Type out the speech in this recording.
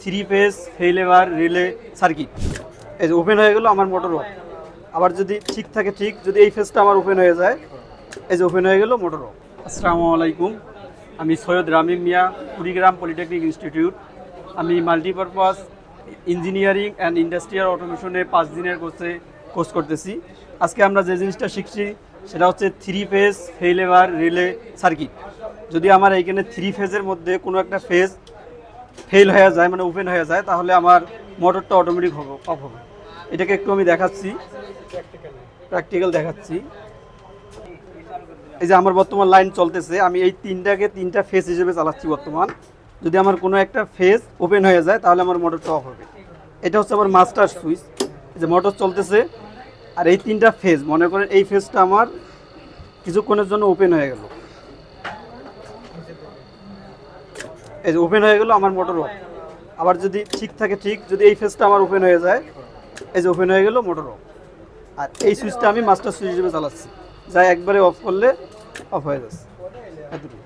Three phase failure relay circuit. এই যে open হয়ে গেল আমার মোটর অফ। আবার যদি ঠিক থাকে ঠিক, যদি এই ফেজটা আমার ওপেন হয়ে যায়, এই যে ওপেন হয়ে গেল মোটর অফ। আসসালামু আলাইকুম, আমি সৈয়দ রামিম মিয়া, কুড়িগ্রাম পলিটেকনিক ইনস্টিটিউট। আমি মাল্টিপারপাস ইঞ্জিনিয়ারিং অ্যান্ড ইন্ডাস্ট্রিয়াল অটোমেশনে 5 দিনের কোর্স করতেছি। আজকে আমরা যে জিনিসটা শিখছি সেটা হচ্ছে three phase failure relay circuit. যদি আমার এইখানে থ্রি ফেজের মধ্যে কোনো একটা ফেজ ফেল হয়ে যায়, মানে ওপেন হয়ে যায়, তাহলে আমার মোটরটা অটোমেটিক অফ হবে। এটাকে একটু আমি দেখাচ্ছি, প্র্যাকটিক্যাল দেখাচ্ছি। এই যে আমার বর্তমান লাইন চলতেছে, আমি এই তিনটা ফেজ হিসেবে চালাচ্ছি বর্তমান। যদি আমার কোনো একটা ফেজ ওপেন হয়ে যায় তাহলে আমার মোটরটা অফ হবে। এটা হচ্ছে আমার মাস্টার সুইচ। এই যে মোটর চলতেছে, আর এই তিনটা ফেজ, মনে করেন এই ফেজটা আমার কিছুক্ষণের জন্য ওপেন হয়ে গেল। এই যে ওপেন হয়ে গেল আমার মোটর অফ। আবার যদি ঠিক থাকে ঠিক, যদি এই ফেজটা আমার ওপেন হয়ে যায়, এই যে ওপেন হয়ে গেল মোটর অফ। আর এই সুইচটা আমি মাস্টার সুইচ হিসেবে চালাচ্ছি, যা একবারে অফ করলে অফ হয়ে যাচ্ছে। এতটুকু।